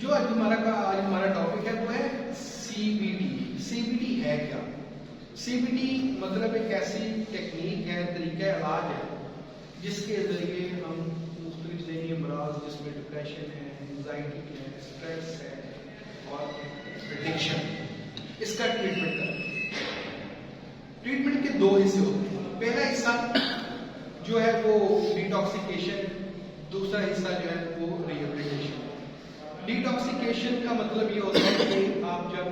جو آج ہمارا ٹاپک ہے وہ ہے C B T. C B T ہے کیا؟ سی بی ٹی مطلب ایک ایسی ٹیکنیک ہے، طریقہ علاج ہے جس کے ذریعے ہم مختلف ذہنی امراض جس میں ڈپریشن ہے، انزائٹی ہے، اسٹریس ہے اور ایڈکشن، اس کا ٹریٹمنٹ کرتے ہیں. ٹریٹمنٹ کے دو حصے ہوتے ہیں. پہلا حصہ جو ہے وہ ڈیٹاکسیکیشن، دوسرا حصہ جو ہے وہ ریہیبلیٹیشن. ڈیٹاکسیکیشن کا مطلب یہ ہوتا ہے کہ آپ جب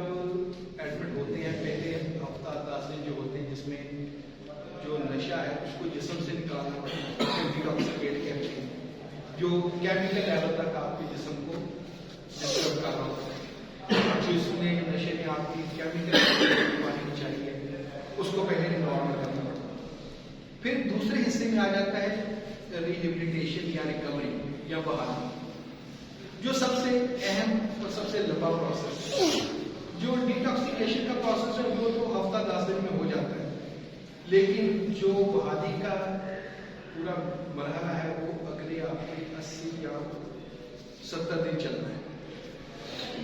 ایڈمٹ ہوتے ہیں پہلے ہفتہ 10 دن جو ہوتے ہیں جس میں جو نشہ ہے اس کو جسم سے نکالنا پڑتا ہے، ڈیٹاکسیکیٹ کہتے ہیں. جو کیمیکل لیول تک آپ کے جسم کو ڈسٹرب کر رہا ہوتا ہے، جس میں نشے میں آپ کی کیمیکل پانی چاہیے اس کو پہلے نارمل کرنا پڑتا ہے. پھر دوسرے حصے میں آ جاتا ہے ریہیبلیٹیشن یا ریکوری یا بحالی، جو سب سے اہم اور سب سے لمبا پروسیس ہے. جو ڈیٹاکسیکیشن کا پروسیس ہے وہ تو ہفتہ 10 دن میں ہو جاتا ہے، لیکن جو بحالی کا پورا مرحلہ ہے وہ اگلے آپ کے 80 یا 70 دن چلنا ہے.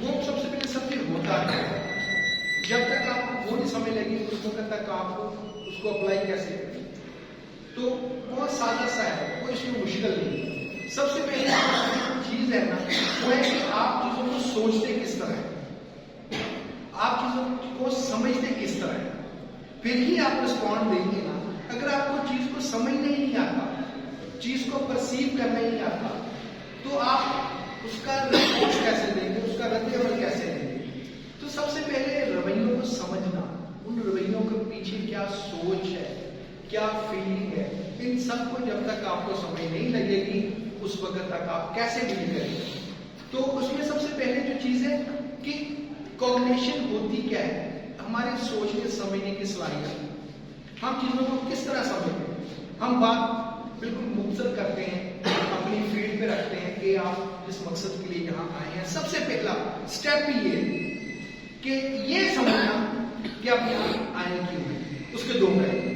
وہ سب سے پہلے سب دن ہوتا ہے، جب تک آپ کو وہ نہیں سمجھ لگی اس وقت تک آپ کو اس کو اپلائی کیسے کریں. تو بہت سادہ سا ہے، کوئی اس میں مشکل نہیں. سب سے پہلے چیز ہے نا وہ ہے کہ آپ چیزوں کو سوچتے کس طرح ہے، آپ چیزوں کو سمجھتے کس طرح ہے، پھر ہی آپ رسپونڈ دیں گے نا. اگر آپ کو چیز کو سمجھنا ہی نہیں آتا، چیز کو پرسیو کرنا ہی نہیں آتا، تو آپ اس کا رسپانس کیسے دیں گے، اس کا رد عمل کیسے دیں گے. تو سب سے پہلے رویوں کو سمجھنا، ان رویوں کے پیچھے کیا سوچ ہے، کیا فیلنگ ہے، ان سب کو جب تک آپ کو سمجھ نہیں لگے گی اس وقت تک آپ کیسے ڈیل کریں گے. تو اس میں سب سے پہلے جو چیز ہے کہ کوگنیشن ہوتی کیا ہے، ہماری سوچنے سمجھنے کی صلاحیت. ہم چیزوں کو کس طرح سمجھتے ہیں، ہم بات بالکل مختصر کرتے ہیں، اپنی فیلڈ پہ رکھتے ہیں کہ آپ جس مقصد کے لیے یہاں آئے ہیں. سب سے پہلا اسٹیپ یہ ہے کہ یہ سمجھنا کہ آپ یہاں آئے کیوں ہیں. اس کے دو پہلو.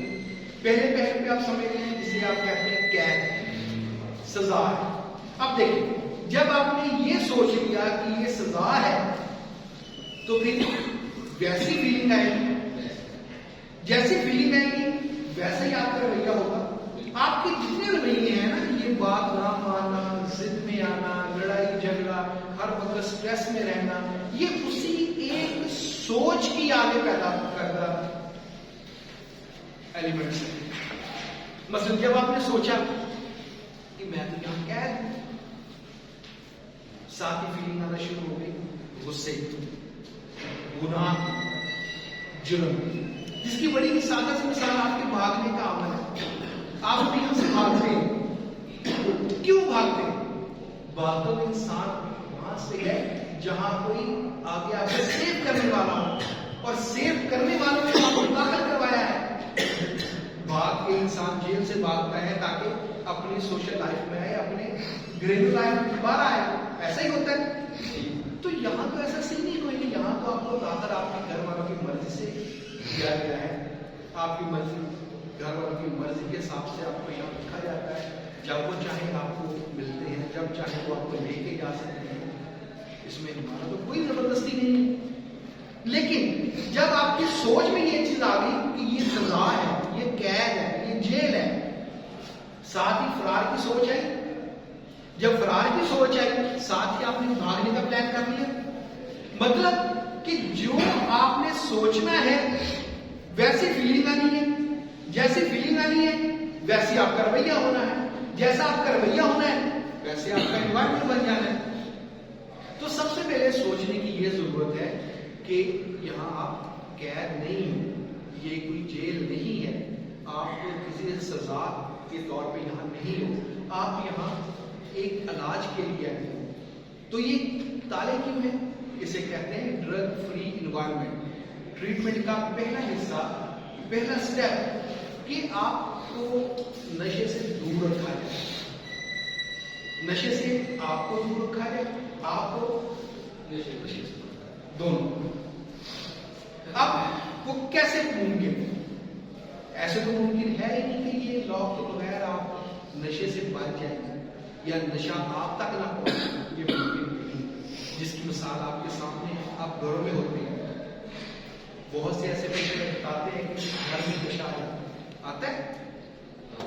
پہلے پہلو پہ آپ سمجھ رہے ہیں جسے آپ کہتے ہیں قید، سزا ہے. اب دیکھیں، جب آپ نے یہ سوچ لیا کہ یہ سزا ہے تو پھر ویسی فیلنگ آئے گی، جیسی فیلنگ آئے گی ویسے ہی آپ کا رویہ ہوگا. آپ کے جتنے رویے ہیں نا، یہ بات نہ ماننا، ضد میں آنا، لڑائی جھگڑا، ہر وقت سٹریس میں رہنا، یہ اسی ایک سوچ کی آگے پیدا کردہ ایلیمنٹس ہیں. مثلا جب آپ نے سوچا کہ میں تو یہاں قید ہوں، ساتھ ہی فیلنگ آنا شروع ہو گئی غصے، گناہ، جرم، جس کی بڑی سادہ سی مثال آپ کے بھاگنے کا عمل ہے. آپ بھی یہاں سے بھاگتے ہیں، کیوں بھاگتے ہیں؟ بات تو انسان وہاں سے ہے جہاں کوئی آگے آپ کو سیو کرنے والا ہو، اور سیو کرنے والوں نے آپ کو داخل کروایا ہے. بھاگ کے انسان جیل سے بھاگتا ہے تاکہ اپنی سوشل لائف میں آئے، اپنے گھریلو لائف میں دوبارہ آئے. ایسا ہی ہوتا ہے. تو یہاں تو ایسا صحیح نہیں کوئی نہیں. یہاں تو آپ کو داخل آپ کے گھر والوں کی مرضی سے کیا گیا ہے. آپ کی مرضی، گھر والوں کی مرضی کے حساب سے آپ کو یہاں رکھا جاتا ہے. جب وہ چاہیں آپ کو ملتے ہیں، جب چاہیں وہ آپ کو لے کے جا سکتے ہیں. اس میں ہمارا تو کوئی زبردستی نہیں ہے. لیکن جب آپ کی سوچ میں یہ چیز آ گئی کہ یہ سزا ہے، یہ قید ہے، یہ جیل ہے، ساتھ ہی فرار کی سوچ ہے. جب فرار کی سوچ ہے ساتھ ہی آپ نے بھاگنے کا پلان کر لیا. مطلب کہ جو آپ نے سوچنا ہے ویسی فیلنگ آنی ہے، جیسی فیلنگ آنی ہے ویسی آپ کا رویہ ہونا ہے، جیسا آپ کا رویہ ہونا ہے ویسے آپ کا انوائرمنٹ بن جانا ہے. تو سب سے پہلے سوچنے کی یہ ضرورت ہے کہ یہاں آپ قید نہیں ہو، یہ کوئی جیل نہیں ہے، آپ کو کسی سزا کے طور پہ یہاں نہیں ہو، آپ یہاں ایک علاج کے لیے آئے ہو. تو یہ تالے کیوں ہیں؟ اسے کہتے ہیں ڈرگ فری انوائرمنٹ. ٹریٹمنٹ کا پہلا حصہ، پہلا اسٹیپ کہ آپ کو نشے سے دور رکھا جائے. نشے سے آپ کو دور رکھا جائے، آپ کو نشے سے دونوں. اب وہ کیسے ممکن؟ ایسے تو ممکن ہے ہی نہیں کہ یہ لاک کے بغیر آپ نشے سے بچ جائیں یا نشہ آپ تک نہ پہنچے. یہ ممکن نہیں. جس کی مثال آپ کے سامنے ہے. آپ گھروں میں ہوتے ہیں, بہت سے ایسے پیشے بتاتے ہیں کہ گھر میں نشہ آتا ہے,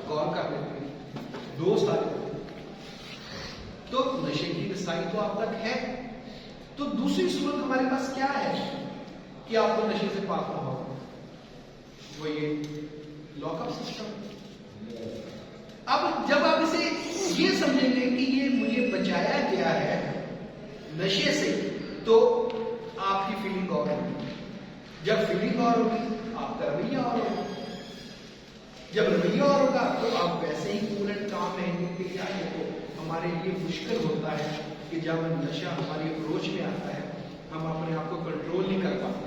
غور کر لیتے ہیں, دوست آ جاتے ہیں, تو نشے کی رسائی تو آپ تک ہے. تو دوسری صورت ہمارے پاس کیا ہے کہ آپ کو نشے سے پاک نہ ہو, وہ یہ لاک اپ سسٹم. اب جب آپ اسے یہ سمجھیں گے کہ یہ مجھے بچایا گیا ہے نشے سے, تو آپ کی فیلنگ اور ہوگی. جب فیلنگ اور ہوگی آپ کا رویہ اور ہوگا. جب رویہ اور ہوگا تو آپ ویسے ہی پورنٹ کام رہیں گے کہ کیا ہے. تو ہمارے لیے مشکل ہوتا ہے کہ جب نشہ ہماری اپروچ میں آتا ہے ہم اپنے آپ کو کنٹرول نہیں کر پاتے,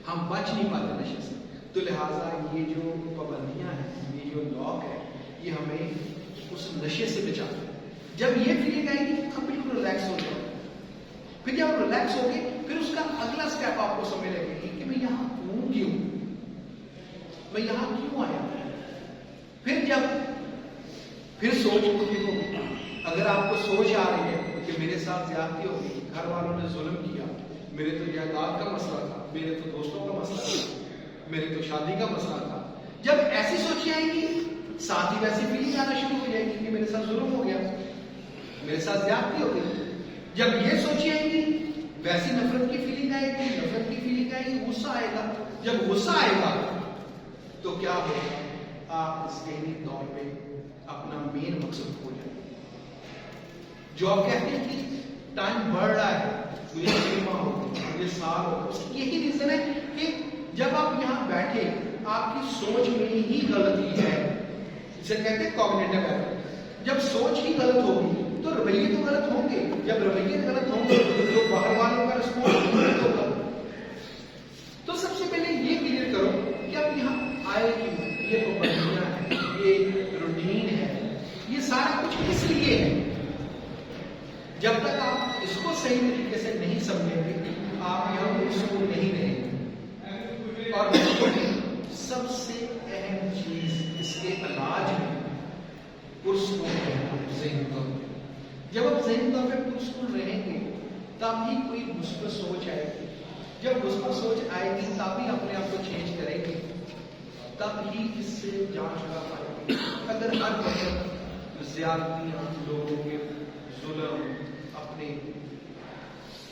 ہم بچ نہیں پاتے نشے سے. تو لہٰذا یہ جو پابندیاں ہیں, یہ جو لاک ہے, یہ ہمیں اس نشے سے بچاتا ہے. جب یہ فیلنگ آئے گی ہم بالکل ریلیکس ہو جائیں. پھر جب ریلیکس ہو گئے پھر اس کا اگلا اسٹیپ آپ کو سمجھ لگے گی کہ میں یہاں ہوں کیوں, میں یہاں کیوں آیا. پھر سوچ اٹھنے کو, اگر آپ کو سوچ آ رہی ہے کہ میرے ساتھ زیادتی ہو گئی, گھر والوں نے ظلم کیا, میرے تو جائیداد کا مسئلہ تھا, میرے تو دوستوں کا مسئلہ تھا, میرے تو شادی کا مسئلہ تھا, جب ایسی سوچیں آئیں گی ساتھ ہی ویسی فیلنگ آنا شروع ہو جائے گی کہ میرے ساتھ ظلم ہو گیا, میرے ساتھ زیادتی ہو گئی. جب یہ سوچیں آئیں گی ویسی نفرت کی فیلنگ آئے گی, نفرت کی فیلنگ آئے گی, غصہ آئے گا. جب غصہ آئے گا تو کیا ہوگا, آپ ذہنی طور پہ اپنا مین مقصد کھو جائیں گے. جو آپ کہتے ہیں کہ ٹائم بڑھ رہا ہے, مجھے 6 ماہ ہو گئے, مجھے سال ہو گئے, اس کی یہی ریزن ہے کہ جب آپ یہاں بیٹھے آپ کی سوچ میں ہی غلطی ہے, جسے کہتے ہیں کوگنیٹو ایرر. جب سوچ ہی غلط ہوگی تو رویے تو غلط ہوں گے, جب رویے غلط ہوں گے تو باہر والوں کا رسپانس غلط ہوگا. تو سب سے پہلے یہ کلیئر کرو کہ آپ یہاں آئے کیوں, یہ پابندیاں ہیں, یہ روٹین ہے, یہ سارا کچھ اس لیے ہے. جب تک آپ اس کو صحیح طریقے سے نہیں سمجھیں گے آپ یہاں پرسکون نہیں رہیں گے. اور سب سے اہم چیز اس کے علاج میں پرسکون رہنا ذہنی طور پہ. جب آپ ذہنی طور پہ پرسکون رہیں گے تب ہی کوئی مثبت سوچ آئے گی. جب مثبت سوچ آئے گی تب ہی اپنے آپ کو چینج کریں گے, تب ہی اس سے جان چھڑا پائیں گے. اگر ہر وقت زیادتیاں, لوگوں کے ظلم, اپنے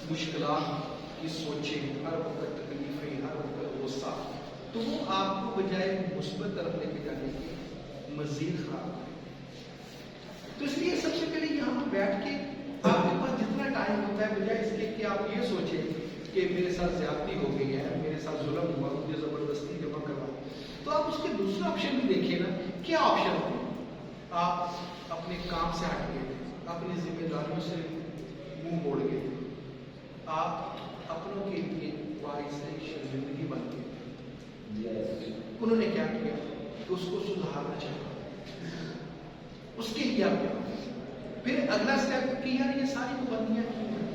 مشکلات کی سوچیں, ہر وقت تکلیفیں, ہر وقت غصہ, تو وہ آپ کو بجائے مثبت طرف لے کے جانے کی مزید خراب ہے. تو اس لیے سب سے پہلے یہاں بیٹھ کے آپ کے پاس جتنا ٹائم ہوتا ہے بجائے اس کے کہ آپ یہ سوچیں کہ میرے ساتھ زیادتی ہو گئی ہے, میرے ساتھ ظلم ہوا, مجھے زبردستی جمع کروا, تو آپ اس کے دوسرا آپشن بھی دیکھیے نا. کیا آپشن ہے؟ آپ اپنے کام سے ہٹ گئے, اپنی ذمہ داریوں سے منہ موڑ گئے, آپ اپنوں کے لیے وارث زندگی بن گئے. انہوں نے کیا کیا کہ اس کو سدھارنا چاہا, اس کے لیے آپ کیا. پھر اگلا اسٹیپ کہ یار یہ ساری پابندیاں کیوں ہیں,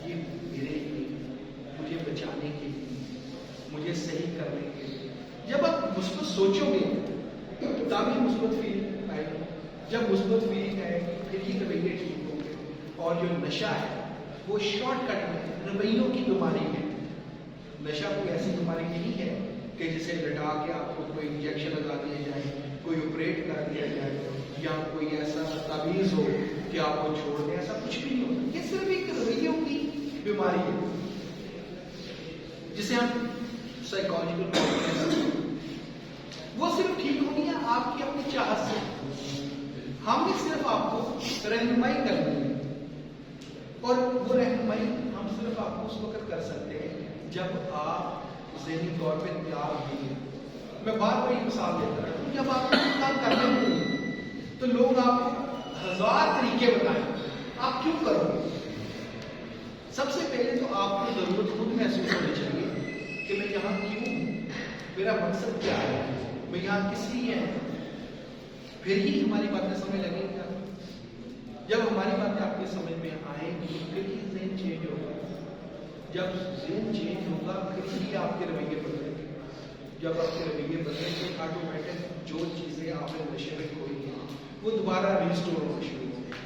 یہ میرے لیے, مجھے بچانے کے لیے, مجھے صحیح کرنے کے لیے. جب آپ مثبت سوچو گے تب ہی مثبت فیلنگ آئے گی. جب مثبت فیلنگ آئے گی پھر ہی رویے ٹھیک ہوں گے. اور جو نشہ ہے وہ شارٹ کٹ میں رویوں کی بیماری ہے. نشہ کوئی ایسی بیماری نہیں ہے کہ جسے لٹا کے آپ کو کوئی انجیکشن لگا دیا جائے, کوئی آپریٹ کر دیا جائے, یا کوئی ایسا تعویذ ہو کہ آپ کو چھوڑ دیں. ایسا کچھ بھی نہیں ہوتا. یہ صرف ایک رویوں کی بیماری ہے جسے ہم سائیکالوجیکل پرابلم. وہ صرف ٹھیک ہونی ہے آپ کی اپنی چاہت سے. ہم نے صرف آپ کو رہنمائی کرنی ہے, اور وہ رہنمائی ہم صرف آپ کو اس وقت کر سکتے ہیں جب آپ ذہنی طور پہ تیار ہوئے. میں بار بار یہ مثال دیتا ہوں, جب آپ کوئی کام کرنے لگیں تو لوگ آپ کو 1000 طریقے بتائیں, آپ کیوں کرو گے. سب سے پہلے تو آپ کو ضرورت خود محسوس ہونی چاہیے کہ میں یہاں کیوں ہوں, میرا مقصد کیا ہے, میں یہاں کس لیے ہوں. پھر ہی ہماری باتیں سمجھ لگیں گی. جب ہماری باتیں آپ کی سمجھ میں آئیں گی پھر ہی ذہن چینج ہوگا. جب ذہن چینج ہوگا پھر ہی آپ کے رویے بدلیں گے. جب آپ کے رویے بدلیں گے آٹومیٹک جو چیزیں آپ نے نشے میں کھوئی ہیں وہ دوبارہ ریسٹور ہونا شروع ہوں گے.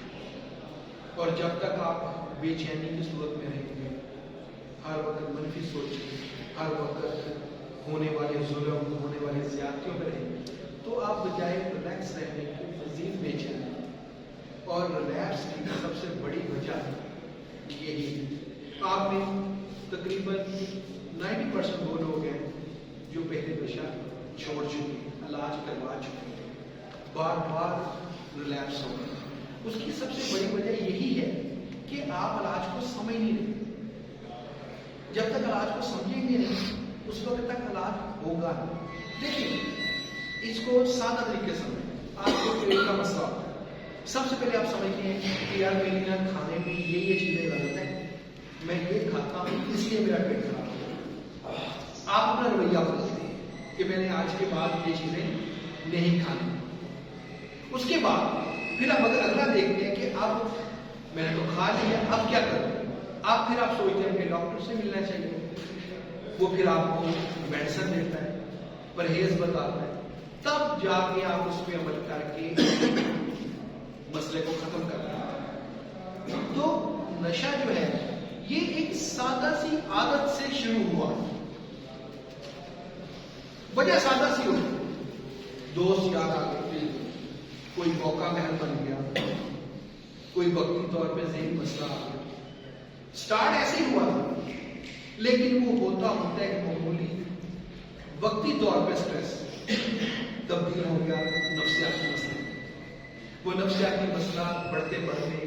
اور جب تک آپ بے چینی کی صورت میں رہیں گے، ہر وقت منفی سوچیں، ہر وقت ہونے والے ظلم، ہونے والی زیادتیوں پہ رہیں گے، تو آپ بجائے ریلیکس رہنے کی مزید بے چینی، اور ریلیکس کی سب سے بڑی وجہ یہی ہے۔ آپ میں تقریباً 90% وہ لوگ ہیں جو پہلے نشہ چھوڑ چکے ہیں، علاج کروا چکے ہیں، بار بار ریلیکس ہو گئے۔ اس کی سب سے بڑی وجہ یہی ہے کہ آپ علاج کو سمجھ نہیں رہے۔ جب تک علاج کو سمجھیں گے نہیں، اس وقت تک علاج ہوگا نہیں۔ دیکھیں، اس کو سادہ طریقے سے سمجھیں۔ آپ کو پیٹ کا مسئلہ ہوتا ہے، سب سے پہلے آپ سمجھتے ہیں کہ یار میری نا کھانے میں یہ چیزیں غلط ہیں، میں یہ کھاتا ہوں اس لیے میرا پیٹ خراب ہوتا ہے۔ آپ اپنا رویہ بدلتے ہیں کہ میں نے آج کے بعد یہ چیزیں نہیں کھانی۔ اس کے بعد پھر آپ اگر اگلا دیکھتے ہیں کہ اب میں نے تو کھا لیا، اب کیا کروں؟ پھر آپ سوچتے ہیں کہ ڈاکٹر سے ملنا چاہیے، وہ پھر آپ کو میڈیسن دیتا ہے، پرہیز بتاتا ہے، تب جا کے آپ اس پہ عمل کر کے مسئلے کو ختم کرتے ہیں۔ تو نشہ جو ہے یہ ایک سادہ سی عادت سے شروع ہوا، وجہ سادہ سی ہوئی، دوست یاد آ گئے، کوئی موقع محل بن گیا، کوئی وقتی طور پہ ذہنی مسئلہ آ گیا۔ سٹارٹ ایسے ہی ہوا تھا، لیکن وہ ہوتا ہے کہ معمولی وقتی طور پہ سٹریس تبدیل ہو گیا نفسیاتی مسئلہ، وہ نفسیاتی مسئلہ بڑھتے بڑھتے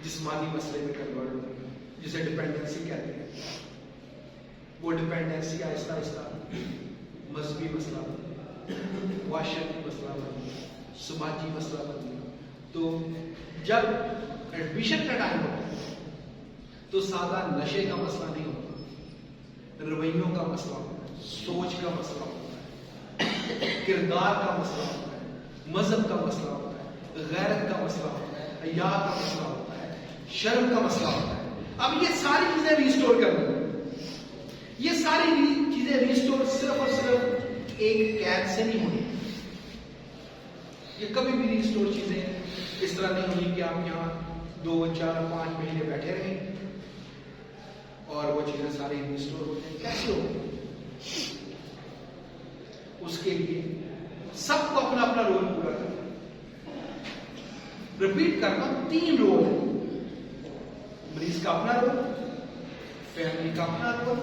جسمانی مسئلے میں کنورٹ ہو گیا، جسے ڈپینڈنسی کہتے ہیں۔ وہ ڈپینڈنسی آہستہ آہستہ مذہبی مسئلہ بن گیا، معاشرتی مسئلہ بن گیا، سماجی مسئلہ بن گیا۔ تو جب ایڈمیشن کا ٹائم ہوتا ہے تو سادہ نشے کا مسئلہ نہیں ہوتا، رویوں کا مسئلہ ہوتا ہے، سوچ کا مسئلہ ہوتا ہے، کردار کا مسئلہ ہوتا ہے، مذہب کا مسئلہ ہوتا ہے، غیرت کا مسئلہ ہوتا ہے، حیا کا مسئلہ ہوتا ہے، شرم کا مسئلہ ہوتا ہے۔ اب یہ ساری چیزیں ریسٹور کرنا ہے، یہ ساری چیزیں ریسٹور صرف اور صرف ایک قید سے نہیں ہونی، یہ کبھی بھی ریسٹور چیزیں اس طرح نہیں ہوئی کہ آپ یہاں 2 4 5 مہینے بیٹھے رہیں اور وہ چیزیں ساری ریسٹور ہو جائیں۔ کیسے ہو؟ اس کے لیے سب کو اپنا اپنا رول پورا کرنا، ریپیٹ کرنا۔ 3 رول ہیں، مریض کا اپنا رول، فیملی کا اپنا رول،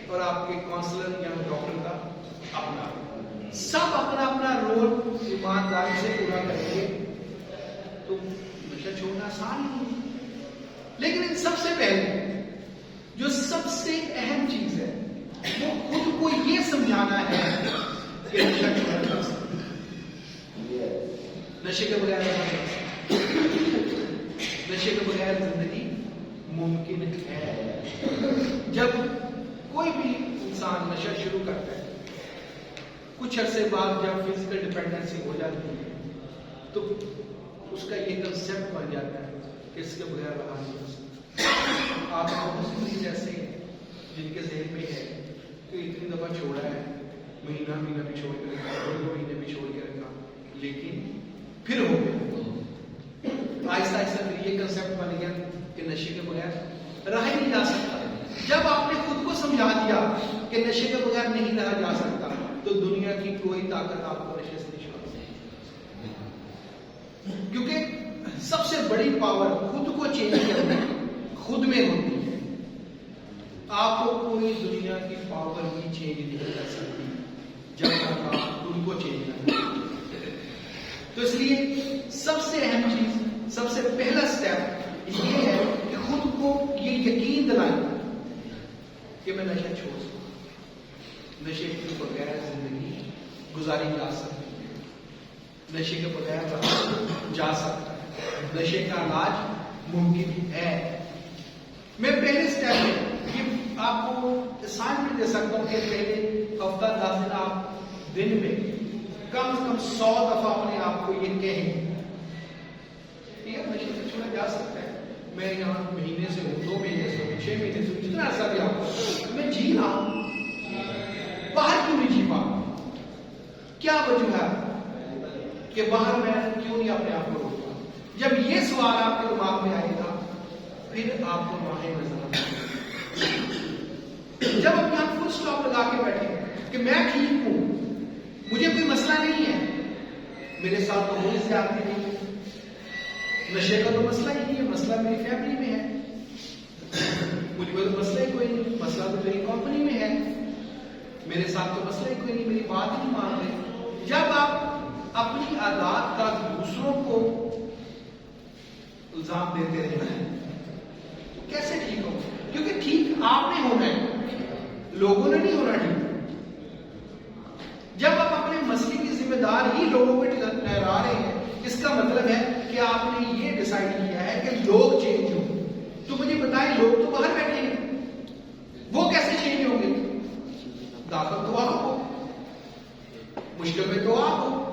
اور آپ کے کاؤنسلر یا ڈاکٹر کا اپنا رول۔ سب اپنا اپنا رول ایمانداری سے پورا کریں گے تو نشہ چھوڑنا آسان ہے۔ لیکن ان سب سے پہلے جو سب سے اہم چیز ہے وہ خود کو یہ سمجھانا ہے کہ نشہ چھوڑا جا سکتا ہے، نشے کے بغیر نشے کے بغیر زندگی ممکن ہے۔ جب کوئی بھی انسان نشہ شروع کرتا ہے، کچھ عرصے بعد جب فزیکل ڈیپینڈنسی ہو جاتی ہے تو اس کا یہ کنسیپٹ بن جاتا ہے کہ اس کے بغیر رہا نہیں ہو سکتا۔ آپ بہت سی مریض ایسے ہیں جن کے ذہن میں ہے کہ اتنی دفعہ چھوڑا ہے، مہینہ بھی چھوڑ کے رکھا، 2 مہینے بھی چھوڑ کے رکھا، لیکن پھر ہو گیا۔ آہستہ آہستہ پھر یہ کنسیپٹ بن گیا کہ نشے کے بغیر رہا ہی نہیں جا سکتا۔ جب آپ نے خود کو سمجھا دیا کہ نشے کے بغیر نہیں رہا جا سکتا تو دنیا کی کوئی طاقت آپ کو نشے سے نہیں چھوڑ سکتی، کیونکہ سب سے بڑی پاور خود کو چینج کرنے خود میں ہوتی ہے۔ آپ کو کوئی دنیا کی پاور بھی چینج نہیں کر سکتی جب تک آپ خود کو چینج نہ کریں۔ تو اس لیے سب سے اہم چیز، سب سے پہلا سٹیپ یہ ہے کہ خود کو یہ یقین دلائیں کہ میں نشہ چھوڑ سکتا ہوں، نشے کے بغیر زندگی گزاری جا سکتی ہے، نشے کے بغیر رہا جا سکتا ہے، نشے کا علاج ممکن ہے۔ میں پہلے سٹیپ میں یہ آپ کو اسائنمنٹ دے سکتا ہوں کہ پہلے ہفتہ 10 دن آپ دن میں کم سے کم 100 دفعہ اپنے آپ کو یہ کہیں کہ نشے سے چھوڑا جا سکتا ہے، میں یہاں مہینے سے ہوں، 2 مہینے سے ہوں، 6 مہینے سے ہوں، جتنا عرصہ بھی آپ کو میں جی رہا ہوں، باہر کیوں نہیں جی پا؟ کیا وجہ ہے کہ باہر میں کیوں نہیں اپنے آپ کو روکتا؟ جب یہ سوال آپ کے دماغ میں آئے گا پھر آپ کو راہیں نظر آتی ہیں. جب اپنے آپ فل سٹاپ لگا کے بیٹھے کہ میں ٹھیک ہوں, مجھے کوئی مسئلہ نہیں ہے, میرے ساتھ تو کوئی زیادتی نہیں ہے, نشے کا تو مسئلہ ہی نہیں ہے, مسئلہ میری فیملی میں ہے, مجھ میں تو مسئلہ ہی کوئی نہیں, مسئلہ تو میری کمپنی میں ہے, میرے ساتھ تو مسئلہ ہی کوئی نہیں, میری بات نہیں مان رہے. جب آپ اپنی عادات کا دوسروں کو الزام دیتے رہتے ہیں تو کیسے ٹھیک ہو؟ کیونکہ ٹھیک آپ نے ہونا ہے, لوگوں نے نہیں ہونا ٹھیک. جب آپ اپنے مسئلے کی ذمہ دار ہی لوگوں پہ ٹھہرا رہے ہیں, اس کا مطلب ہے کہ آپ نے یہ ڈیسائیڈ کیا ہے کہ لوگ چینج ہوں. تو مجھے بتائیں, لوگ تو باہر بیٹھے ہیں, وہ کیسے چینج ہوں گے؟ داخل تو آپ ہو, مشکل میں تو آپ ہو.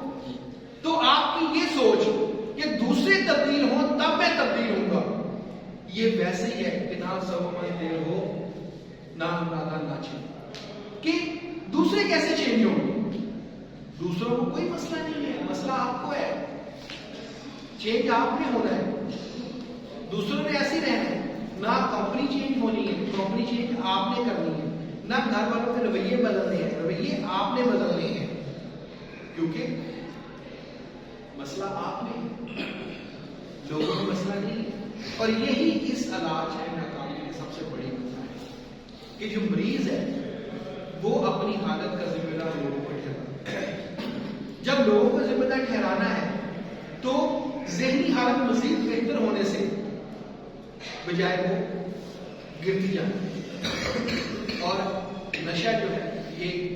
تو آپ کی یہ سوچ کہ دوسرے تبدیل ہوں تب میں تبدیل ہوں گا, یہ ویسے ہی ہے کہ نہ سب من دیر ہو نہ ناچے, کہ دوسرے کیسے چینج ہوں گے؟ دوسروں کو کوئی مسئلہ نہیں ہے, مسئلہ آپ کو ہے. چینج آپ نے ہونا ہے, دوسروں نے ایسے رہنا ہے. نہ کمپنی چینج ہونی ہے, کمپنی چینج آپ نے کرنی ہے. نہ گھر والوں کے رویے بدلنے ہیں, رویے آپ نے بدلنے ہیں, کیونکہ مسئلہ آپ نے ہے, لوگوں میں مسئلہ نہیں ہے. اور یہی اس علاج ہے ناکامی کی سب سے بڑی وجہ ہے کہ جو مریض ہے وہ اپنی حالت کا ذمہ دار لوگوں کو ٹھہراتا ہے. جب لوگوں کو ذمہ دار ٹھہرانا ہے تو ذہنی حالت مزید بہتر ہونے سے بجائے وہ گرتی جاتی. اور نشہ جو ہے یہ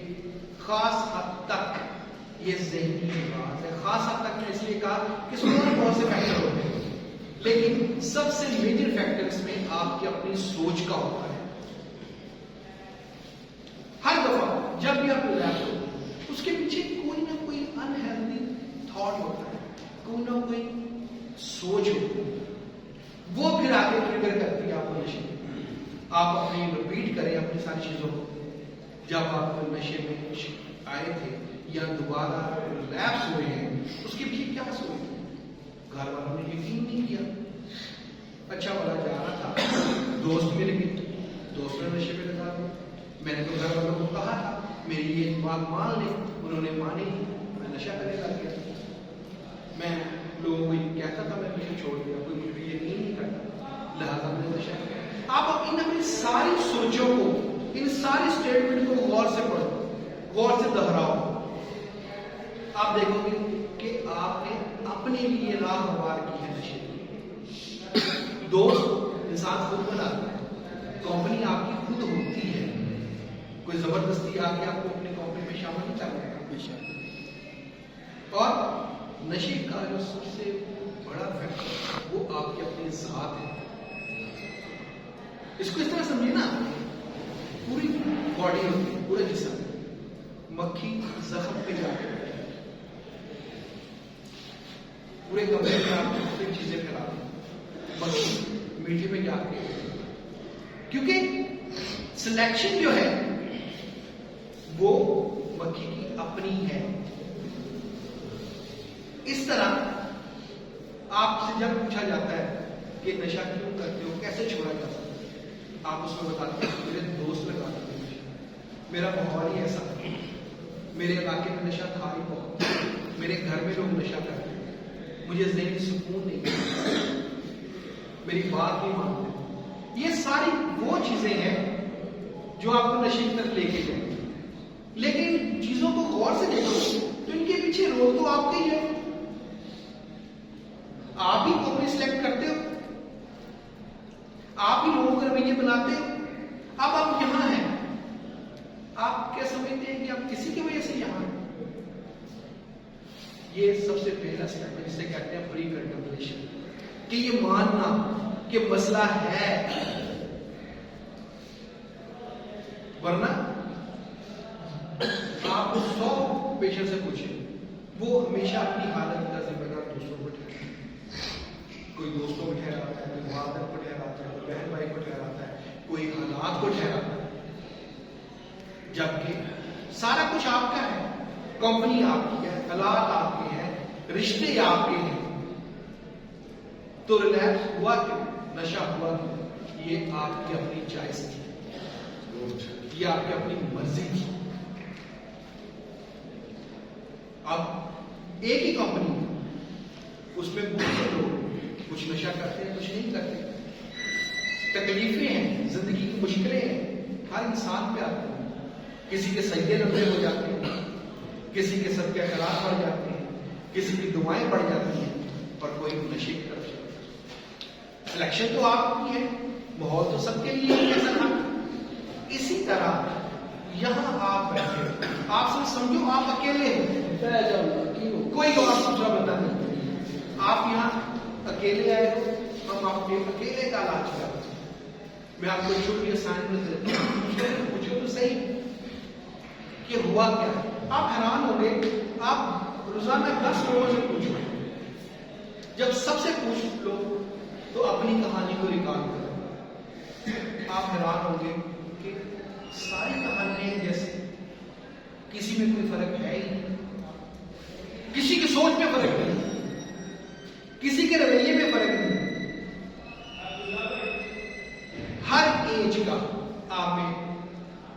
خاص حد تک یہ ذہنی بات ہے. خاص حد تک میں اس لیے کہا کہ اس میں بہت سے فیکٹر ہوتے ہیں, لیکن سب سے میجر فیکٹر اس میں آپ کی اپنی سوچ کا ہوتا ہے. ہر دفعہ جب بھی آپ ریلیکس ہو, اس کے پیچھے کوئی نہ کوئی انہیلدی تھاٹ ہوتا ہے, کوئی نہ کوئی سوچ ہوتی ہے, وہ پھر آگے ٹریگر کرتی ہے آپ کو نشے میں. آپ اپنی رپیٹ کریں اپنی ساری چیزوں کو. جب آپ نشے میں آئے تھے یا دوبارہ ریلیکس ہوئے ہیں, اس کے پیچھے کیا سوچ؟ گھر والوں نے یقین نہیں کیا, اچھا والا جا رہا تھا, دوست مل گئے, دوست نے نشے میں لگا دیا. میں نے تو گھر والوں کو کہا تھا میری یہ بات مان لیں, انہوں نے مانی نہیں, میں نشہ کرنے لگ گیا. میں لوگوں کو کہتا تھا میں نشہ چھوڑ دیا, کوئی مجھ پہ یقین نہیں کرتا, لہٰذا میں نے نشہ کیا. آپ ان اپنی ساری سوچوں کو, ان ساری اسٹیٹمنٹ کو غور سے پڑھو, غور سے دہراؤ. آپ دیکھو گے کہ آپ نے اپنے لیے راہ ہموار کی ہے نشے کی. دوست انسان خود بناتا ہے, کمپنی آپ کی خود ہوتی ہے, کوئی زبردستی آ کے آپ کو اپنی کمپنی میں شامل نہیں کر رہے گا. اور نشے کا جو سب سے بڑا فیکٹر وہ آپ کی اپنی ذات ہے. اس کو اس طرح سمجھے نا, پوری باڈی ہوتی ہے, پورا جسم, مکھی زخم پہ جا کے پورے کمرے میں آپ مختلف چیزیں پھیلاتے ہیں, مکھی میٹھے میں جا کے, کیونکہ سلیکشن جو ہے وہ مکھی کی اپنی ہے. اس طرح آپ سے جب پوچھا جاتا ہے کہ نشہ کیوں کرتے ہو, کیسے چھوڑا جا سکتا ہے, آپ اس میں بتاتے ہیں میرے دوست لگاتے ہیں نشہ, میرا ماحول ہی ایسا, میرے علاقے میں نشہ تھا ہی بہت, میرے گھر میں لوگ نشہ کرتے ہیں, مجھے ذہنی سکون نہیں ملتا, میری بات نہیں مانتے. یہ ساری وہ چیزیں ہیں جو آپ کو نشے کی طرف لے کے جائیں. لیکن چیزوں کو غور سے دیکھو تو ان کے پیچھے رول تو آپ کا ہی ہے. آپ ہی کمپنی سلیکٹ کرتے ہو, آپ ہی لوگوں کے رویے بناتے ہو. اب آپ یہاں ہیں, آپ کیا سمجھتے ہیں کہ آپ کسی کی وجہ سے یہاں ہیں؟ یہ سب سے پہلا اسٹیپ ہے جسے کہتے ہیں پری کنٹمپلیشن, کہ یہ ماننا کہ مسئلہ ہے. ورنہ آپ 100 پیشنٹ سے پوچھیں, وہ ہمیشہ اپنی حالت کا ذمہ دار دوسروں کو ٹھہراتا ہے. کوئی دوستوں کو ٹھہراتا ہے, کوئی والدہ کو ٹھہراتا ہے, کوئی بہن بھائی کو ٹھہراتا ہے, کوئی حالات کو ٹھہراتا ہے, جبکہ سارا کچھ آپ کا ہے. کمپنی آپ کی ہے, حالات آپ کے ہیں, رشتے آپ کے ہیں. تو ریلیکس ہوا کیوں؟ نشہ ہوا کیوں؟ یہ آپ کی اپنی چوائس تھی، یہ آپ کی اپنی مرضی تھی. اب ایک ہی کمپنی اس میں بہت لوگ کچھ نشہ کرتے ہیں، کچھ نہیں کرتے. تکلیفیں ہیں، زندگی کی مشکلیں ہیں، ہر انسان پہ آتی ہیں. کسی کے سجدے لمبے ہو جاتے ہیں، کسی کے صدقے خیرات بڑھ جاتے ہیں، کسی کی دعائیں بڑھ جاتی ہیں، اور کوئی نشے کی طرف جاتا ہے. سلیکشن تو آپ کی ہے، ماحول تو سب کے لیے ایسا تھا. اسی طرح یہاں آپ بیٹھے، آپ سے سمجھو آپ اکیلے ہیں، کوئی اور دوسرا بندہ نہیں. آپ یہاں اکیلے آئے ہو، ہم اپنے اکیلے کا علاج کرتے ہیں. میں آپ کو چھوٹی اسائنمنٹ دیتا ہوں، پوچھو تو صحیح کہ ہوا کیا. آپ حیران ہو گئے. آپ روزانہ 10 لوگوں سے پوچھو، جب سب سے پوچھ لو تو اپنی کہانی کو ریکارڈ کرو. آپ حیران ہوں گے کہ ساری کہانیاں جیسے کسی میں کوئی فرق ہے ہی نہیں، کسی کی سوچ میں فرق نہیں، کسی کے رویے میں فرق نہیں. ہر ایج کا آپ میں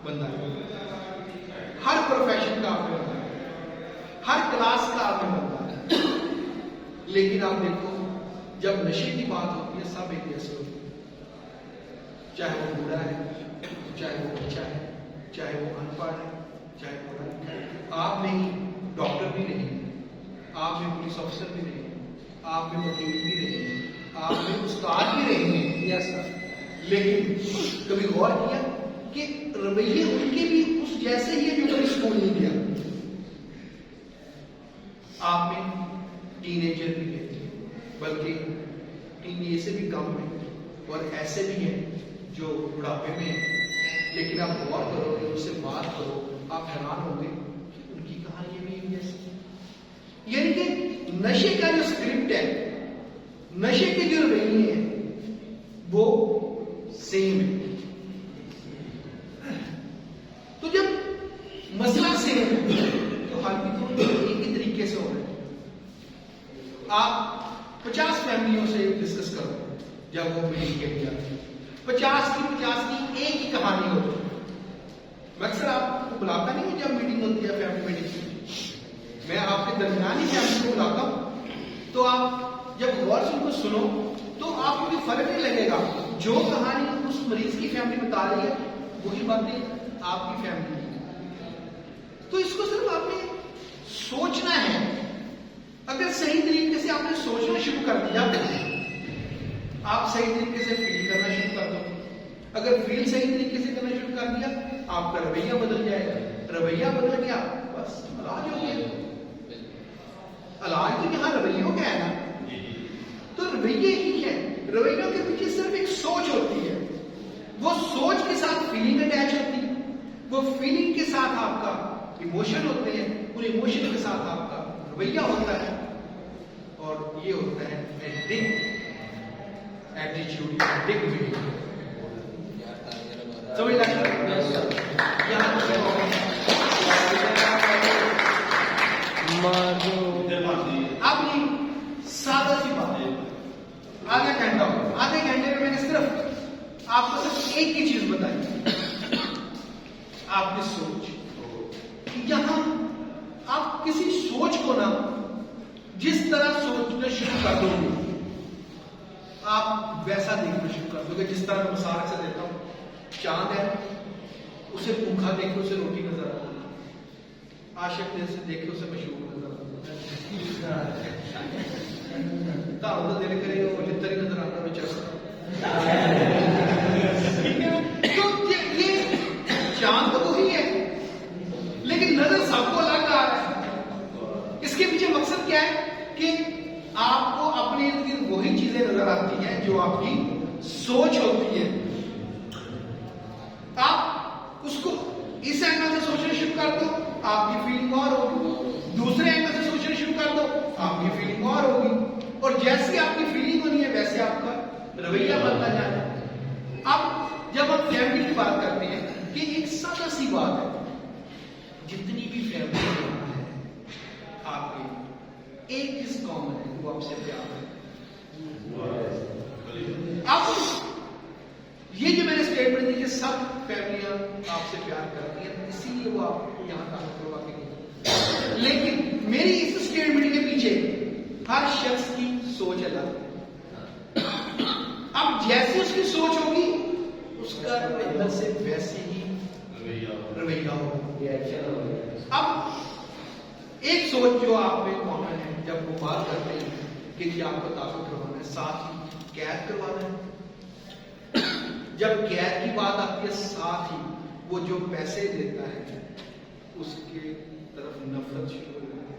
بندہ ہے، ہر پروفیشن کا آپ میں بندہ ہے، ہر کلاس کا آپ میں بندہ ہے. لیکن آپ دیکھو جب نشے کی بات ہوتی ہے سب ایک جیسے ہوتے ہیں، چاہے وہ بوڑھا ہے، چاہے وہ بچہ ہے، چاہے وہ ان پڑھ ہے، چاہے پڑھا لکھا ہے. آپ میں ہی ڈاکٹر بھی نہیں، آپ میں پولیس آفیسر بھی نہیں، آپ میں وکیل بھی نہیں، آپ میں استاد بھی نہیں. یس سر. لیکن کبھی غور کیا کہ رویے ان کے بھی اس جیسے ہی ہے جو کبھی اسکول نہیں گیا. آپ میں ٹین ایجر بھی ہے، بلکہ ٹین ایج سے بھی کم ہے، اور ایسے بھی ہیں جو بڑھاپے میں ہیں. لیکن آپ غور کرو گے، ان سے بات کرو، آپ حیران ہوں گے کہ ان کی کہانی بھی جیسی. یعنی کہ نشے کا جو اسکرپٹ ہے، نشے کے جو رویے ہیں وہ سیم ہے. تو جب مسئلہ سیم ہے تو حل بھی تو ایک ہی طریقے سے ہو رہا ہے. آپ 50 فیملیوں سے ڈسکس کرو جب وہ میٹنگ کے لیے آتے ہیں، 50 کی ایک ہی کہانی ہوتی ہے. میں اکثر آپ کو بلاتا نہیں ہوں جب میٹنگ ہوتی ہے، فیملی میٹنگ، میں آپ کے درمیان ہی فیملی کو بلاتا ہوں. تو آپ جب غور سے ان کو سنو تو آپ کو کوئی فرق نہیں لگے گا. جو کہانی اس مریض کی فیملی بتا رہی ہے وہی باتیں آپ کی فیملی کی. تو اس کو صرف آپ نے سوچنا ہے. اگر صحیح طریقے سے آپ نے سوچنا شروع کر دیا، آپ صحیح طریقے سے فیل کرنا شروع کر دو. اگر فیل صحیح طریقے سے کرنا شروع کر دیا، آپ کا رویہ بدل جائے گا. رویہ بدل گیا، بس علاج ہو گیا. علاج تو یہاں رویوں کا ہے نا. تو رویے ہی ہے، رویوں کے پیچھے صرف ایک سوچ ہوتی ہے. وہ سوچ کے ساتھ فیلنگ اٹیچ ہوتی ہے، وہ فیلنگ کے ساتھ آپ کا ایموشن ہوتے ہیں، ان ایموشن کے ساتھ آپ کا رویہ ہوتا ہے، اور یہ ہوتا ہے ایٹیچیوڈ. سمجھ اب یہ سادہ سی بات ہے. آدھے گھنٹے میں نے صرف آپ کو صرف ایک ہی چیز بتائی، آپ کی سوچ. یہاں آپ کسی سوچ کو نا جس طرح سوچنا شروع کر دو گے، آپ ویسا دیکھنا شروع کر دو گے. جس طرح میں مثال سے دیتا ہوں، چاند ہے، اسے بھوکھا دیکھو اسے روٹی نظر آتی ہے، عاشق دل سے دیکھے اسے مشہور نظر آتی ہے، تو دل کرے وہ جتر ہی نظر آتا میں چلتا. تو یہ چاند تو وہی ہے، لیکن نظر سب کو الگ آ رہا ہے. اس کے پیچھے مقصد کیا ہے کہ آپ کو اپنے ارد گرد وہی چیزیں نظر آتی ہیں جو آپ کی سوچ ہوتی ہے. آپ اس کو اس اینگل سے سوچنا شروع کر دو، آپ کی فیلنگ اور ہوگی. دوسرے اینگل سے سوچنا شروع کر دو، آپ کی فیلنگ اور ہوگی. اور جیسی آپ کی فیلنگ ہونی ہے ویسے آپ کا رویہ بنتا جانا ہے. اب جب ہم فیملی کی بات کرتے ہیں کہ ایک سادہ سی بات ہے، جتنی بھی فیملی ہے آپ کی ایک چیز کامن ہے، وہ آپ سے پیار ہے. اب یہ جو میں نے اسٹیٹمنٹ دی کہ سب فیملیاں آپ سے پیار کرتی ہیں، اسی لیے وہ آپ کو یہاں تعلق کروا کے گئی، لیکن میری اس اسٹیٹمنٹ کے پیچھے ہر شخص کی سوچ الگ، اب جیسے اس کی سوچ ہوگی اس کا اندر سے ویسے ہی رویہ ہوگا۔ اب ایک سوچ جو آپ میں کامن ہے جب وہ بات کرتے ہیں کہ جی آپ کو تعلق کروانا ہے، ساتھ ہی قید کروانا ہے، جب قید کی بات آتی ہے ساتھ ہی وہ جو پیسے دیتا ہے اس کے طرف نفرت شروع ہو جاتی ہے،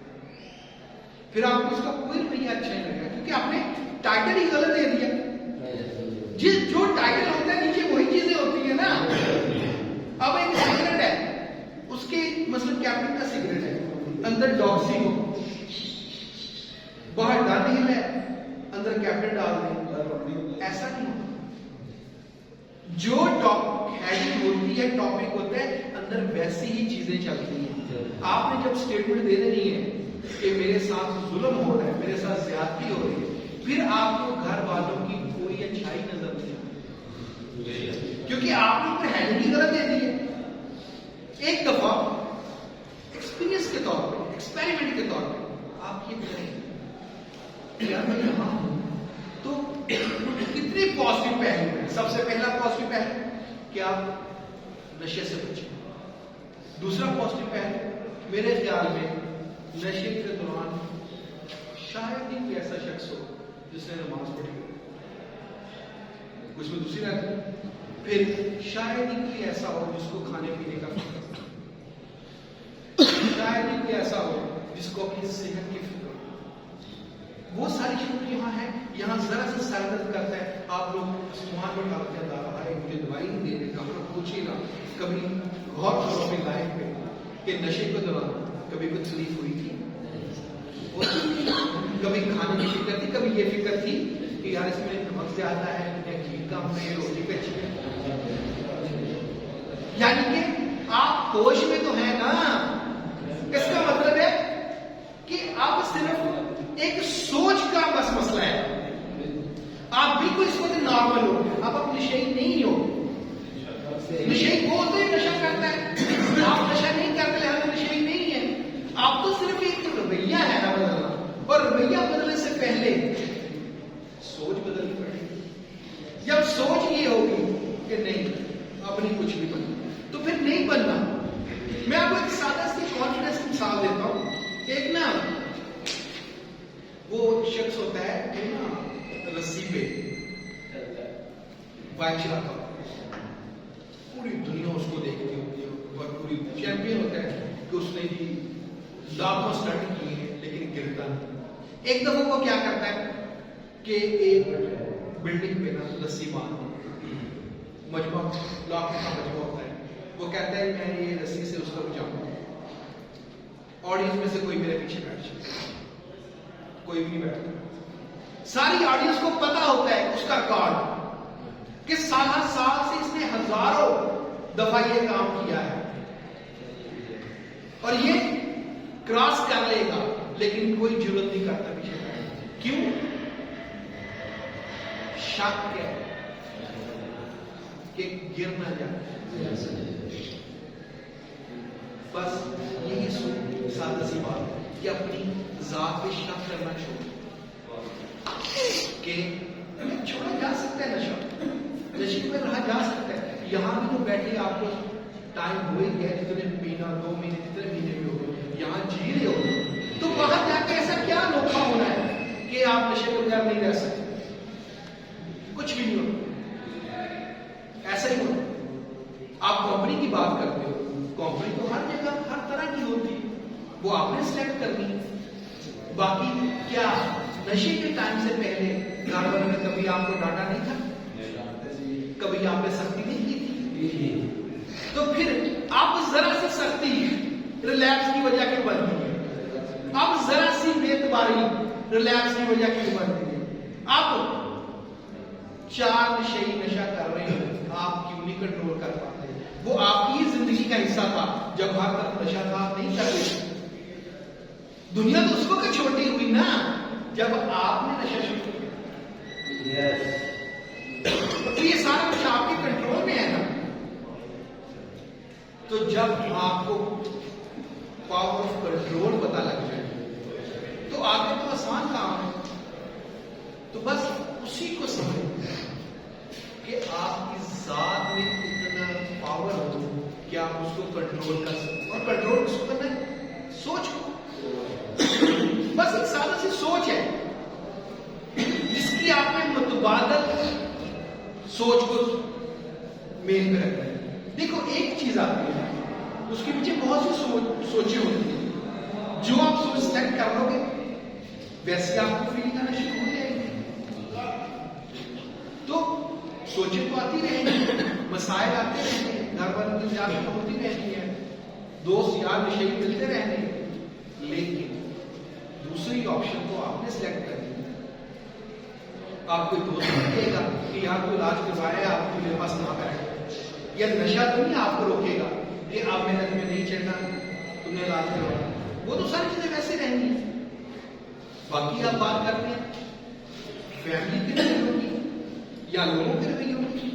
پھر آپ کو اس کا کوئی رویہ اچھا نہیں لگا کیونکہ آپ نے ٹائٹل ہی غلط دے دیا۔ جو ٹائٹل ہوتا ہے نیچے وہی چیزیں ہوتی ہیں نا۔ اب ایک سگریٹ ہے، اس کے مثلا کیپٹن کا سگریٹ ہے، اندر ڈاکسی ہو، باہر ڈال ہل ہے، اندر کیپٹن ڈال دیں، ایسا نہیں ہوتا۔ جو ہیڈنگ ہوتی ہے، ٹاپک ہوتا ہے، اندر ویسی ہی چیزیں چلتی ہیں۔ آپ نے جب اسٹیٹمنٹ دے دینی ہے کہ میرے ساتھ ظلم ہو رہا ہے، میرے ساتھ زیادتی ہو رہی ہے، پھر آپ کو گھر والوں کی کوئی اچھائی نظر نہیں آتی، کیونکہ آپ نے اوپر ہیڈنگ ہی غلط دے دی ہے۔ ایک دفعہ ایکسپیرینس کے طور پہ، ایکسپیریمنٹ کے طور پہ آپ یہ کریں یار میں یہاں ہوں تو کتنے پازیٹیو پہلو ہیں۔ سب سے پہلا پازیٹیو پہلو کہ آپ نشے سے بچیں۔ دوسرا پازیٹیو پہلو میرے خیال میں نشے کے دوران شاید ہی کوئی ایسا شخص ہو جس نے نماز پڑھی ہو، کچھ میں دوسری رہتی ہے، پھر شاید ہی کوئی ایسا ہو جس کو کھانے پینے کا فکر ہو، شاید ہی کوئی ایسا ہو جس کو اپنی صحت کی فکر ہو۔ وہ ساری چیزیں یہاں ہیں، یہاں ذرا سا سر درد کرتا ہے، آپ لوگ سامان میں ڈالتے ہیں، دارا ہے مجھے دوائی نہیں دے رہے، ڈاکٹر پوچھے گا، کبھی غور کرو اپنی لائف پہ کہ نشے کے دوران کبھی کوئی تکلیف ہوئی تھی، کبھی کھانے کی فکر تھی، کبھی یہ فکر تھی کہ یار اس میں نمک زیادہ ہے، گھی کم ہے، روٹی کچی ہے، یعنی کہ آپ ہوش میں تو ہیں نا۔ اس کا مطلب ہے کہ آپ صرف ایک سوچ کا بس مسئلہ ہے، آپ بالکل اس وقت نارمل ہو، آپ نشئی نہیں ہو۔ نشئی کو ہوتا ہے نشہ کرتا ہے، آپ نشہ نہیں کرتے لہذا نشئی نہیں ہے، آپ تو صرف ایک رویہ ہے نا بدلنا، اور رویہ بدلنے سے پہلے سوچ بدلنی پڑے گی۔ جب سوچ یہ ہوگی کہ نہیں اب نہیں کچھ بھی بننا تو پھر نہیں بننا۔ میں آپ کو ایک سادہ سی کانفیڈنس کی مثال دیتا ہوں۔ ایک نا وہ شخص ہوتا ہے جو نا رسی پہ بائک چلاتا ہو، پوری دنیا اس کو دیکھتی ہوتی ہے اور پوری چیمپئن ہوتا ہے کہ اس نے بھی لاکھوں اسٹنٹ کیے ہیں لیکن گرتا نہیں۔ ایک دفعہ وہ کیا کرتا ہے کہ ایک بلڈنگ پہ نا رسی باندھ مجموعہ لاکھوں کا مجموعہ ہوتا ہے، وہ کہتا ہے میں یہ رسی سے اس کو بچاؤں گا، آڈینس میں سے کوئی میرے پیچھے بیٹھ جائے، کوئی بھی نہیں بیٹھتا۔ ساری آڈینس کو پتا ہوتا ہے اس کا ریکارڈ کہ سالہ سال سے اس نے ہزاروں دفعہ یہ کام کیا ہے اور یہ کراس کر لے گا، لیکن کوئی جرت نہیں کرتا پیچھے بیٹھنے۔ کیوں؟ شک ہے کہ گر نہ جائے۔ بس یہی سادہ سی بات کہ اپنی ذات پہ شک کرنا چھوڑ کہ چھوڑا جا سکتا ہے، نشے میں رہا جا سکتا ہے۔ یہاں بھی تو بیٹھے آپ کو ٹائم ہو ہی گیا، جتنے مہینہ 2 مہینے جتنے مہینے بھی ہو گئے یہاں جی رہے ہو، تو باہر جا کے ایسا کیا انوکھا ہونا ہے کہ آپ نشے کے بغیر نہیں رہ سکتے؟ کچھ بھی نہیں ہوتا، ایسا ہی ہوتا۔ آپ کمپنی کی بات کرتے ہو، کمپنی تو ہر جگہ ہر طرح کی ہوتی ہے، وہ آپ نے سلیکٹ کرنی ہے۔ باقی کیا نشے کے ٹائم سے پہلے گھر والوں نے کبھی آپ کو ڈانٹا نہیں تھا؟ کبھی آپ نے سختی نہیں کی تھی؟ تو پھر آپ ذرا سی سختی ریلیکس کی وجہ کیوں بنتی ہے؟ آپ ذرا سی بے اعتباری ریلیکس کی وجہ کیوں بنتی ہے؟ آپ 4 نشئی نشہ کر رہے ہیں، آپ کیوں نہیں کنٹرول کر پاتے؟ وہ آپ کی زندگی کا حصہ تھا، جب ہر طرف نشہ تھا آپ نہیں کر رہے۔ دنیا تو اس وقت چھوٹی ہوئی نا جب آپ نے نشہ شروع کیا۔ جب آپ کو پاور آف کنٹرول پتہ لگ جائے تو آگے تو آسان کام ہے. تو بس اسی کو سمجھیں کہ آپ کی ذات میں اتنا پاور ہو کہ آپ اس کو کنٹرول کر سکیں. اور کنٹرول کس کو کرنا ہے؟ سوچ کو. بس ایک سادہ سی سوچ ہے جس کی آپ نے متبادل سوچ کو مین پہ رکھنا ہے. دیکھو ایک چیز آتی ہے اس کے پیچھے بہت سی سوچیں ہوتی ہیں. جو آپ سوچ سلیکٹ کر لو گے ویسے آپ کو فیلنگ آنا شروع ہو جائے گی. تو سوچیں تو آتی رہیں گی, مسائل آتے رہیں گے, گھر والوں کی زیادہ ہوتی رہتی ہے, دوست یار نشے ملتے رہیں گے, لیکن دوسری آپشن کو آپ نے سلیکٹ کرنی ہے. آپ کوئی دوست کہے گا کہ یار کوئی علاج کروایا آپ کو میرے پاس نہ بیٹھے, یا نشہ تو نہیں آپ کو روکے گا کہ آپ محنت میں نہیں چڑھنا, تم نے علاج کروایا. وہ تو ساری چیزیں ویسے رہیں گی. باقی آپ بات کرتے ہیں فیملی کے رویوں کی یا لوگوں کے رویوں کی,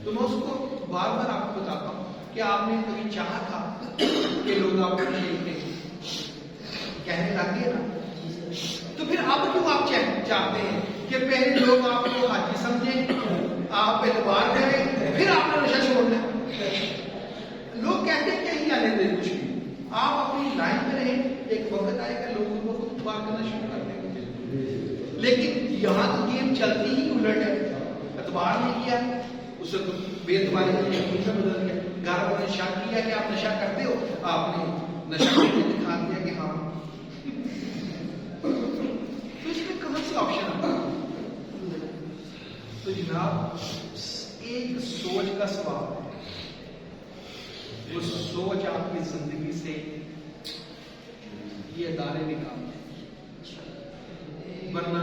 تو میں اس کو بار بار آپ کو بتاتا ہوں کہ آپ نے کبھی چاہا تھا کہ لوگ آپ کو کہنے لگے نا, تو پھر اب کیوں آپ چاہتے ہیں کہ پہلے لوگ آپ کو حاجی سمجھیں, آپ اعتبار کریں, پھر آپ نے نشہ چھوڑنا ہے. لوگ کہتے ہیں کہ ہی آنے دیں کچھ بھی, آپ اپنی لائن میں رہیں, ایک وقت آئے گا لوگوں کو بات کرنا شروع کر دیں گے. لیکن یہاں تو گیم چلتی ہی الٹ ہے. اعتبار نہیں کیا, اسے بے اعتباری کا یقین میں بدل گیا. گھر والوں نے شک کیا کہ آپ نشہ کرتے ہو, آپ نے نشہ کر کے دکھا دیا کہ ہاں. تو اس میں کہاں سے آپشن آتا ہے؟ تو جناب ایک سوچ کا سوال ہے, وہ سوچ آپ کی زندگی سے یہ ادارے نکال دیں. ورنہ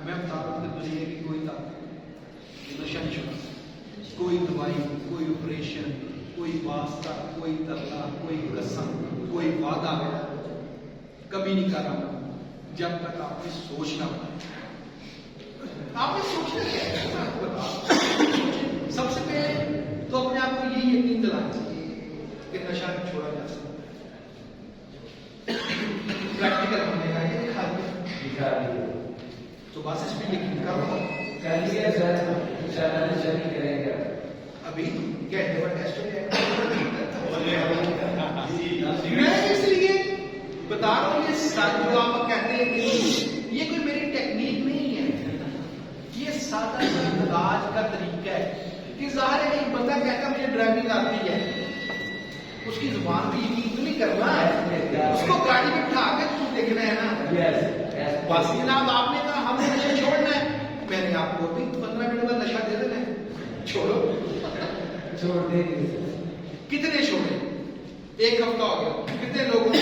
میں بتا رہا ہوں کہ دنیا کی کوئی طاقت نشہ نہیں چھوڑا سکتی. کوئی دوائی, کوئی آپریشن, کوئی واسطہ, کوئی ترلا, کوئی قسم, کوئی وعدہ کبھی نہیں کرا جب تک آپ نے سوچنا پڑے. آپ نے سوچنا کیا ہے میں آپ کو بتا. سب سے پہلے تو اپنے آپ کو یہ یقین دلانا چاہیے کہ نشہ نہیں چھوڑا جا سکتا. پریکٹیکل ہونے کا یہ دکھا دیا تو بس اس پہ یقین کرو. ابھی کہتے پر ٹیسٹ میں اس لیے بتا رہا ہوں, یہ جو آپ کہتے ہیں یہ کوئی میری ٹیکنیک نہیں ہے, یہ سادہ سا علاج کا طریقہ ہے. کہ ظاہر ہے ایک بندہ کہتا ہے مجھے ڈرائیونگ آتی ہے, اس کی زبان بھی یقین تو نہیں کرنا ہے, اس کو گاڑی میں اٹھا کے تو دیکھنا ہے نا. بس جناب آپ نے کہا ہمیں نشہ چھوڑنا ہے, میں نے آپ کو بھی 15 منٹ بعد نشہ دے دینا ہے, چھوڑو. چھوڑ دیں کتنے چھوڑے, ایک ہفتہ ہو گیا, کتنے لوگوں نے